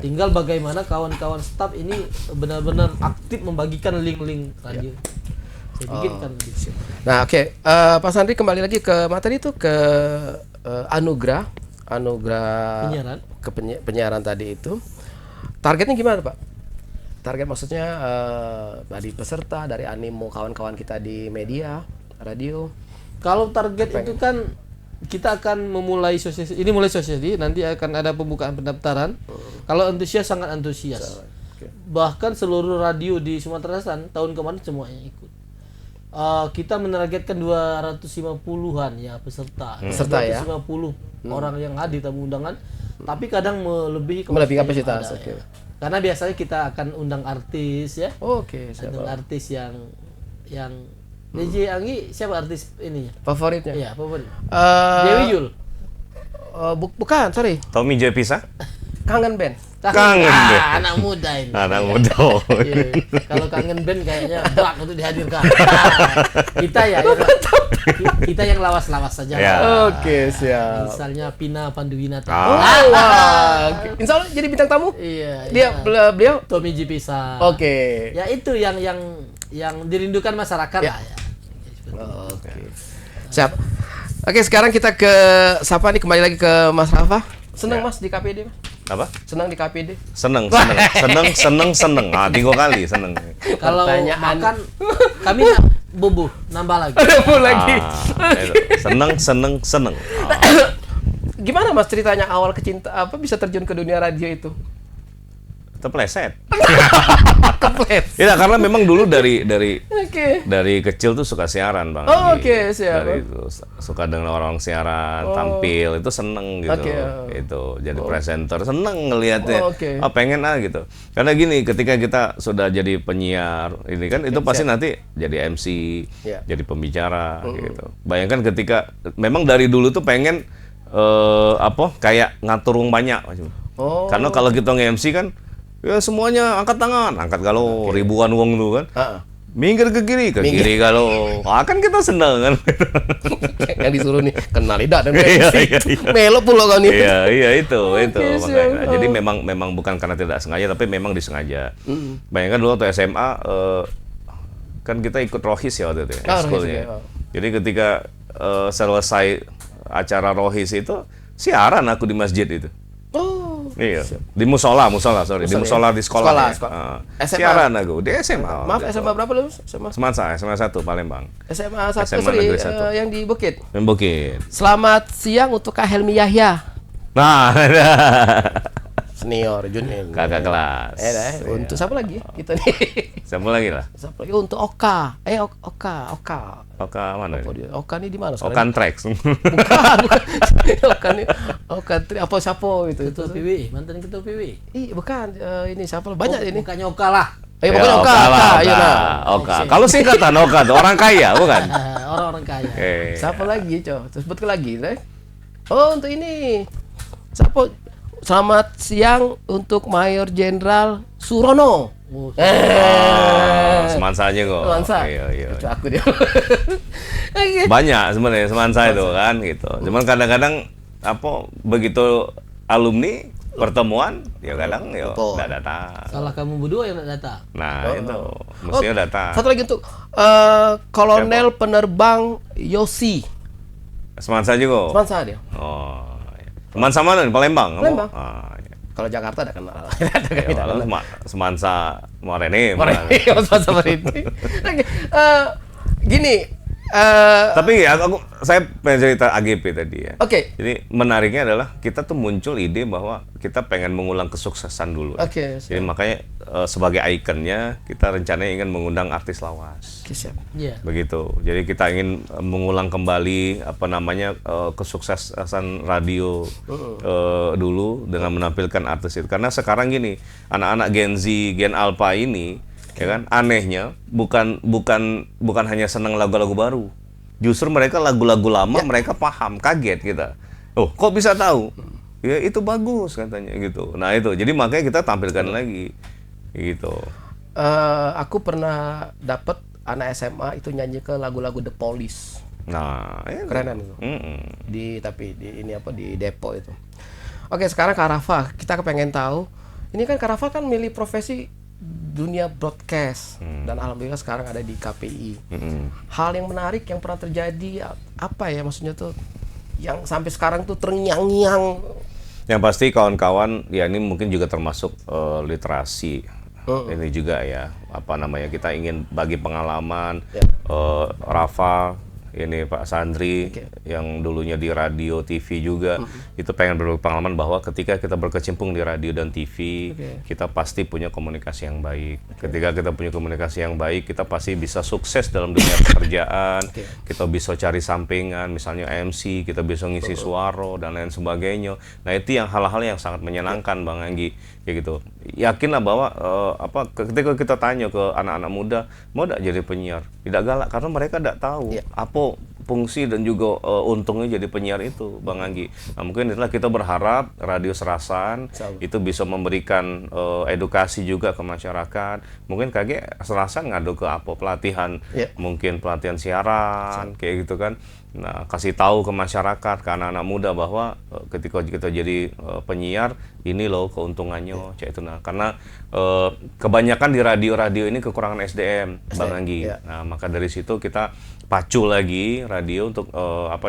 Tinggal bagaimana kawan-kawan staf ini benar-benar aktif membagikan link-link radio. Saya pikir kan begitu. Nah, oke. Pak Sandri kembali lagi ke materi itu, ke anugerah Penyiaran. ke penyiaran tadi itu. Targetnya gimana, Pak? Target maksudnya dari peserta, dari animo kawan-kawan kita di media, radio. Kalau target itu kan kita akan memulai sosialisasi, nanti akan ada pembukaan pendaftaran. Kalau antusias, sangat antusias. Bahkan seluruh radio di Sumatera Selatan tahun kemarin semuanya ikut. Kita menargetkan 250-an ya peserta. 250 orang yang hadir tamu undangan, tapi kadang melebihi kapasitas. Ya. Karena biasanya kita akan undang artis ya. Siapa? Artis yang DJ Anggi siapa artis ininya? Favoritnya? Iya, favorit. Dewi Yul. Bukan, sorry. Tommy Joy Pisa? Kangen Band. Kangen Band. Anak muda ini. Anak muda. Kalau Kangen Band kayaknya berat untuk dihadirkan. Kita yang lawas-lawas saja. Oke, siap. Misalnya Pina Panduwinata. Insya Allah jadi bintang tamu? Iya. Beliau Tommy J. Pisa. Oke. Ya itu yang dirindukan masyarakat lah ya. Oke. Siap. Oke, sekarang kita ke siapa nih, kembali lagi ke Mas Rafa. Senang Mas di KPD, Mas? Apa? Senang di KPD? Seneng. 3 kali seneng. Kalau makan kami bubuh nambah lagi. Seneng. Gimana Mas ceritanya awal bisa terjun ke dunia radio itu? Terpleset. Keplet. Ya karena memang dulu dari kecil tuh suka siaran Bang. Siap. Dari itu suka dengan orang siaran, tampil itu seneng gitu. Itu jadi presenter, seneng ngelihatnya. Pengen gitu. Karena gini, ketika kita sudah jadi penyiar, ini kan itu pasti nanti jadi MC, jadi pembicara gitu. Bayangkan ketika memang dari dulu tuh pengen kayak ngatur uang banyak. Karena kalau kita nge-MC kan ya semuanya angkat tangan, angkat ribuan uang tuh kan. Minggir ke kiri kalau akan kita senang kan. Yang disuruh nih kenal lidah dan melo pula kan itu. Iya itu makanya. Jadi memang bukan karena tidak sengaja, tapi memang disengaja. Bayangkan dulu waktu SMA kan kita ikut Rohis ya waktu itu ekskulnya. Jadi ketika selesai acara Rohis itu siaran aku di masjid itu. Iya. Di musola di sekolah. Siaran aku di SMA. Maaf, SMA berapa lu? SMA 1 Palembang. SMA 1 yang di Bukit. Yang Bukit. Selamat siang untuk Kak Helmi Yahya. Nah, senior junior. Kakak kelas. Untuk siapa lagi? Kita nih. Siapa lagi lah? Siapa lagi? Untuk Oka. Oka mana? Oka nih di mana sekarang? Okan Trax. Bukan. Oka nih. Oka apa siapa itu? Ketua PWI, mantan ketua PWI. Bukan. Ini siapa? Banyak ini. Bukannya Oka lah. Pokoknya Oka. Kalau singkatan Oka tuh orang kaya, bukan? Orang-orang kaya. Siapa lagi, sebut lagi, untuk ini. Siapa? Selamat siang untuk Mayor Jenderal Surono. Semantan semansanya kok. Nuansa. Iya. Lucu aku dia. Oke. Banyak sebenarnya semansa itu kan gitu. Cuman kadang-kadang apa begitu alumni pertemuan ya kadang ya Betul. nggak datang. Salah kamu berdua yang nggak datang. Nah itu mestinya datang. Satu lagi untuk Kolonel Penerbang Yosi. Semansa juga. Semansa dia. Oh. Iya. Semansa mana nih? Palembang. kamu? Palembang. Ah, iya. Kalau Jakarta ada kenal. Ya, lalu Semansa Morene. Semansa Marini. Oke. Gini. Tapi ya, saya pengen cerita AGP tadi ya. Oke. Jadi menariknya adalah kita tuh muncul ide bahwa kita pengen mengulang kesuksesan dulu. Oke. Jadi makanya sebagai ikonnya kita rencananya ingin mengundang artis lawas. Oke, siap. Iya. Begitu. Jadi kita ingin mengulang kembali apa namanya kesuksesan radio dulu dengan menampilkan artis itu. Karena sekarang gini, anak-anak Gen Z, Gen Alpha ini ya kan anehnya bukan hanya senang lagu-lagu baru. Justru mereka lagu-lagu lama mereka paham, kaget kita. Oh, kok bisa tahu? Ya itu bagus katanya gitu. Nah, itu. Jadi makanya kita tampilkan lagi gitu. Aku pernah dapat anak SMA itu nyanyi ke lagu-lagu The Police. Nah, ya Kerenan itu. Mm-mm. Tapi di ini apa di Depok itu. Oke, sekarang Kak Rafa, kita kepengen tahu. Ini kan Kak Rafa kan milih profesi dunia broadcast dan alhamdulillah sekarang ada di KPI. Hal yang menarik yang pernah terjadi apa ya maksudnya tuh yang sampai sekarang tuh terngiang-ngiang. Yang pasti kawan-kawan ya ini mungkin juga termasuk literasi. Ini juga ya apa namanya kita ingin bagi pengalaman Rafa ini Pak Sandri yang dulunya di radio TV juga itu pengen berbagi pengalaman bahwa ketika kita berkecimpung di radio dan TV kita pasti punya komunikasi yang baik. Ketika kita punya komunikasi yang baik kita pasti bisa sukses dalam dunia pekerjaan. Kita bisa cari sampingan misalnya MC, kita bisa ngisi suara dan lain sebagainya. Nah itu yang hal-hal yang sangat menyenangkan Bang Anggi kayak gitu. Yakinlah bahwa ketika kita tanya ke anak-anak muda mau tidak jadi penyiar tidak galak karena mereka tidak tahu apa fungsi dan juga untungnya jadi penyiar itu Bang Anggi. Nah mungkin itulah kita berharap Radio Serasan itu bisa memberikan edukasi juga ke masyarakat. Mungkin KG Serasan ngadu ke apa pelatihan mungkin pelatihan siaran kayak gitu kan. Nah, kasih tahu ke masyarakat, ke anak-anak muda bahwa ketika kita jadi penyiar, ini loh keuntungannya, cek itu. Nah, karena kebanyakan di radio-radio ini kekurangan SDM, Bang Anggi. Nah, maka dari situ kita pacu lagi radio untuk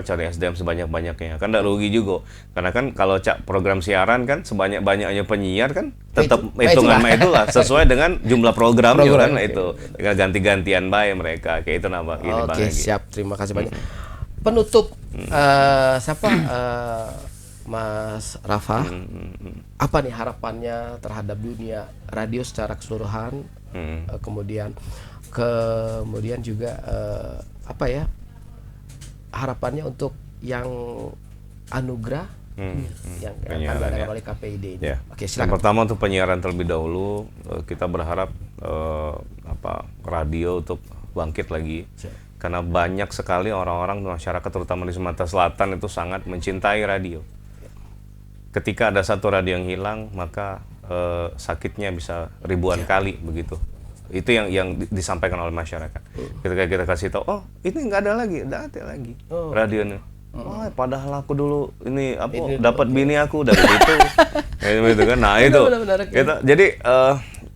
cari SDM sebanyak-banyaknya. Kan tidak rugi juga. Karena kan kalau program siaran kan sebanyak-banyaknya penyiar kan tetap hitungan itulah sesuai dengan jumlah programnya kan itu. Dengan ganti-gantian baik mereka kayak itu nambah gini Bang Anggi. Siap, terima kasih banyak. Penutup Mas Rafa, apa nih harapannya terhadap dunia radio secara keseluruhan, kemudian juga apa ya harapannya untuk yang anugerah yang akan diadakan oleh KPID ini. Oke, silakan. Yang pertama untuk penyiaran terlebih dahulu kita berharap radio untuk bangkit lagi. Karena banyak sekali orang-orang masyarakat terutama di Sumatera Selatan itu sangat mencintai radio. Ketika ada satu radio yang hilang, maka sakitnya bisa ribuan kali begitu. Itu yang disampaikan oleh masyarakat. Ketika kita kasih tahu, oh ini nggak ada lagi, radionya. Oh, padahal aku dulu ini dapat bini aku dari itu, gitu kan. Nah itu, jadi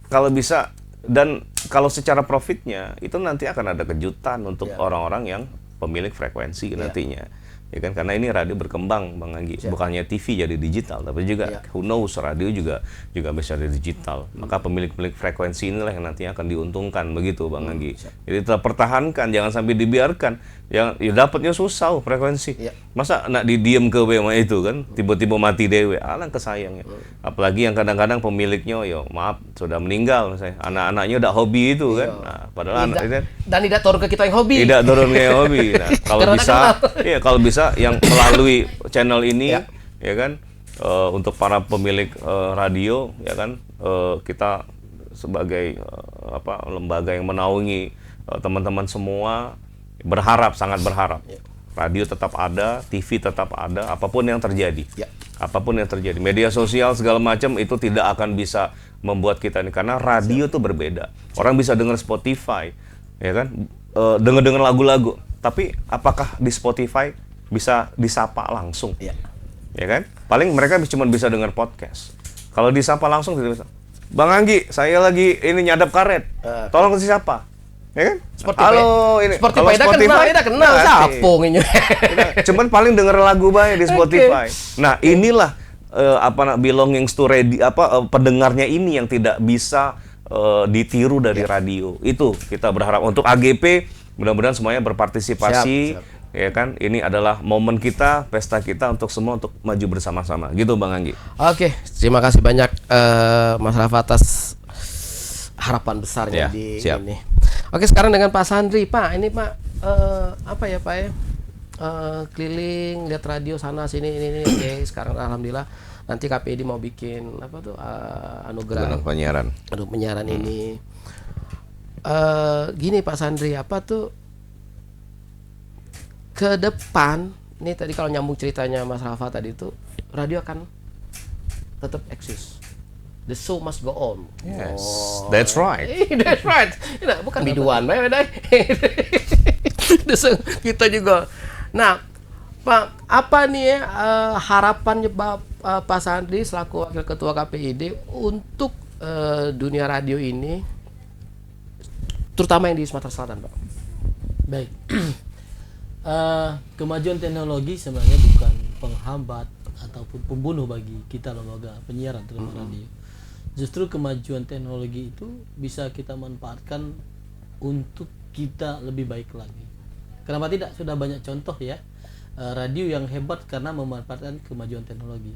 kalau bisa. Dan kalau secara profitnya itu nanti akan ada kejutan untuk orang-orang yang pemilik frekuensi nantinya. Ya kan karena ini radio berkembang Bang Anggi, bukannya TV jadi digital tapi juga who knows radio juga bisa jadi digital. Maka pemilik-pemilik frekuensi inilah yang nantinya akan diuntungkan begitu Bang Anggi. Jadi tetap pertahankan, jangan sampai dibiarkan. Yang dapatnya susah frekuensi. Masa nak didiem ke BMA itu kan tiba-tiba mati dewe. Alangkah sayangnya. Apalagi yang kadang-kadang pemiliknya maaf sudah meninggal misalnya. Anak-anaknya udah hobi itu kan. Nah, padahal dan tidak turun ke kita yang hobi. Tidak turun ke hobi. Nah, kalau bisa yang melalui channel ini ya kan untuk para pemilik radio ya kan kita sebagai lembaga yang menaungi teman-teman semua sangat berharap radio tetap ada, TV tetap ada, apapun yang terjadi. Apapun yang terjadi, media sosial segala macam itu tidak akan bisa membuat kita ini, karena radio tuh berbeda. Orang bisa dengar Spotify, ya kan, dengar lagu-lagu. Tapi apakah di Spotify bisa disapa langsung? Iya. Ya kan? Paling mereka cuma bisa dengar podcast. Kalau disapa langsung tidak bisa. Bang Anggi, saya lagi ini nyadap karet. Tolong kasih siapa? Ya kan? Seperti Halo, ini. Seperti Kalau Spotify dah kenal sapung ini. Cuman paling denger lagu bae di Spotify. Nah, inilah belongings to radio, pendengarnya ini yang tidak bisa ditiru dari radio. Itu kita berharap untuk AGP, mudah-mudahan semuanya berpartisipasi. Siap. Ya kan, ini adalah momen kita, pesta kita untuk semua untuk maju bersama-sama. Gitu Bang Anggi. Oke, terima kasih banyak Mas Rafa atas harapan besarnya Ya, di siap. ini. Oke, sekarang dengan Pak Sandri. Pak, ini Pak apa ya Pak ya? Keliling lihat radio sana sini ini. Oke, sekarang alhamdulillah nanti KPID mau bikin apa tuh anugerah Penyiaran. penyiaran ini. Gini Pak Sandri, apa tuh ke depan ini tadi kalau nyambung ceritanya Mas Rafa tadi itu radio akan tetap eksis. The show must go on. Yes, that's right. That's right. Nah, bukan biduan, kita juga. Nah, Pak, apa nih ya harapannya Pak Sandri selaku Wakil Ketua KPID untuk dunia radio ini, terutama yang di Sumatera Selatan, Pak? Baik. Kemajuan teknologi sebenarnya bukan penghambat ataupun pembunuh bagi kita lembaga penyiaran terutama radio. Justru kemajuan teknologi itu bisa kita manfaatkan untuk kita lebih baik lagi. Kenapa tidak? Sudah banyak contoh ya radio yang hebat karena memanfaatkan kemajuan teknologi.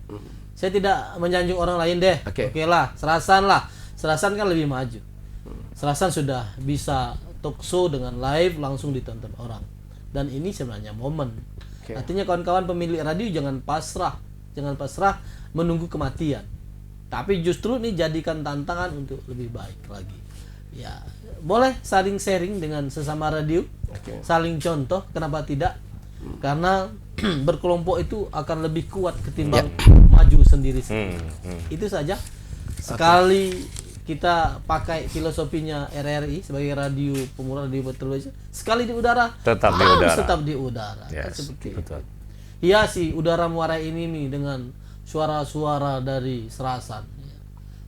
Saya tidak menyanjung orang lain deh. Oke lah, Serasan lah. Serasan kan lebih maju. Serasan sudah bisa talk show dengan live langsung ditonton orang. Dan ini sebenarnya momen. Artinya kawan-kawan pemilik radio jangan pasrah menunggu kematian. Tapi justru ini jadikan tantangan untuk lebih baik lagi. Ya, boleh saling sharing dengan sesama radio, saling contoh, kenapa tidak? Karena berkelompok itu akan lebih kuat ketimbang maju sendiri-sendiri. Itu saja. Sekali kita pakai filosofinya RRI sebagai radio pemurah radio bertelevisi, sekali di udara Tetap di udara. tetap di udara. Kan Yes, seperti betul. itu. Hiasi udara muara ini nih dengan suara-suara dari Serasan.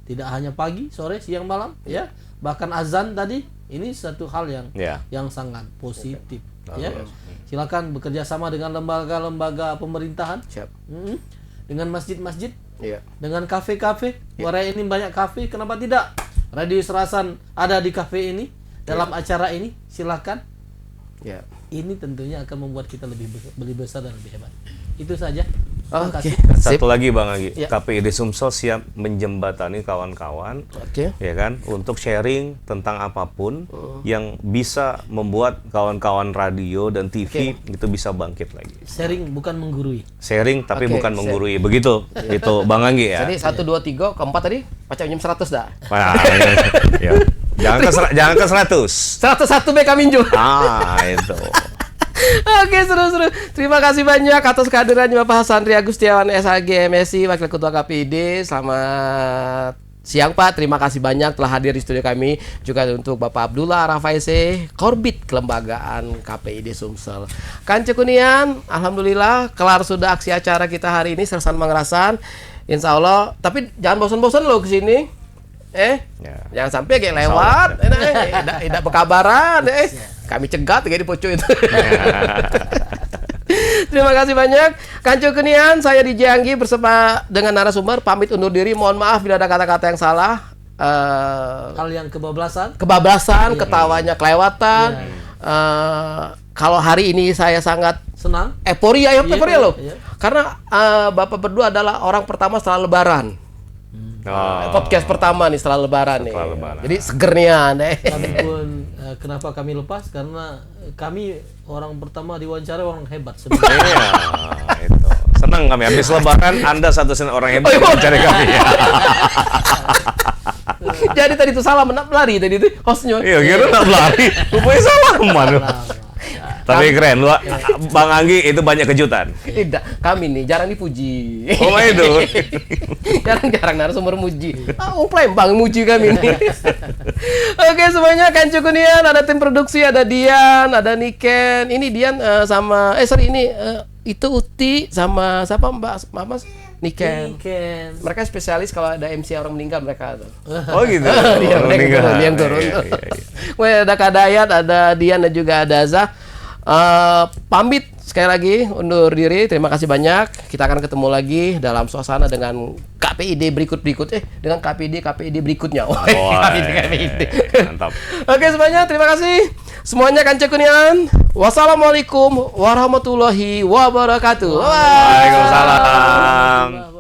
Tidak hanya pagi, sore, siang, malam, ya. Bahkan azan tadi, ini satu hal yang sangat positif. Ya. Silakan bekerja sama dengan lembaga-lembaga pemerintahan. Siap. Dengan masjid-masjid. Iya. Dengan kafe-kafe, muara ini banyak kafe, kenapa tidak? Radio Serasan ada di kafe ini, dalam acara ini, silakan. Ya. Ini tentunya akan membuat kita lebih besar dan lebih hebat. Itu saja. Terima Oke. kasih. Satu lagi Bang Anggi, Ya. KPID Sumsel siap menjembatani kawan-kawan, Oke. ya kan, untuk sharing tentang apapun yang bisa membuat kawan-kawan radio dan TV itu bisa bangkit lagi. Sharing bukan menggurui. Sharing tapi Oke, bukan menggurui, begitu itu Bang Anggi ya. Jadi 1, 2, 3, keempat tadi pacar jam 100 dah. Wah, ya. Jangan ke 100. 101 BK Minju. Itu. Oke, seru-seru. Terima kasih banyak atas kehadirannya Bapak Sandri Agustiawan SHG MSI, Wakil Ketua KPID. Selamat siang Pak, terima kasih banyak telah hadir di studio kami. Juga untuk Bapak Abdullah Rafaise, Korbit Kelembagaan KPID Sumsel. Kanca Kunian, alhamdulillah kelar sudah aksi acara kita hari ini Serasan Manggerasan. Insya Allah, tapi jangan bosan-bosan loh kesini. Jangan sampai kayak lewat, tidak berkabaran, kami cegat kayak di pocok itu. Terima kasih banyak, Kancu Kenian. Saya DJ Anggi bersama dengan narasumber pamit undur diri. Mohon maaf bila ada kata-kata yang salah. Hal yang kebablasan, Ketawanya kelewatan. Kalau hari ini saya sangat senang. euforia loh. Iya. Karena Bapak berdua adalah orang pertama setelah Lebaran. Podcast pertama nih setelah Lebaran nih. Lebaran. Jadi segernya deh. Kami pun kenapa kami lepas karena kami orang pertama diwawancara orang hebat sebenarnya. Iya, itu. Senang kami habis Lebaran Anda satu-satunya orang hebat mencari kami. Jadi tadi itu salah melari tadi itu hostnya. Iya, kira tak lari. Rupanya salah. Tapi keren lu, Bang Anggi itu banyak kejutan. Tidak, kami nih jarang dipuji. Oh itu. Jarang-jarang narasumber muji. Plembang muji kami nih. Oke semuanya, Kancu Kunian, ada tim produksi, ada Dian, ada Niken. Ini Dian sama itu Uti sama siapa Mbak Mas? Niken. Mereka spesialis kalau ada MC orang meninggal mereka. Oh gitu. Dia yang turun. Iya. Wah, ada Kak Dayat, ada Dian dan juga ada Azah. Pamit sekali lagi undur diri. Terima kasih banyak. Kita akan ketemu lagi dalam suasana dengan KPID dengan KPID berikutnya. KPID. Mantap. Oke semuanya, terima kasih. Semuanya Kancu Kunian. Wassalamualaikum warahmatullahi wabarakatuh. Waalaikumsalam.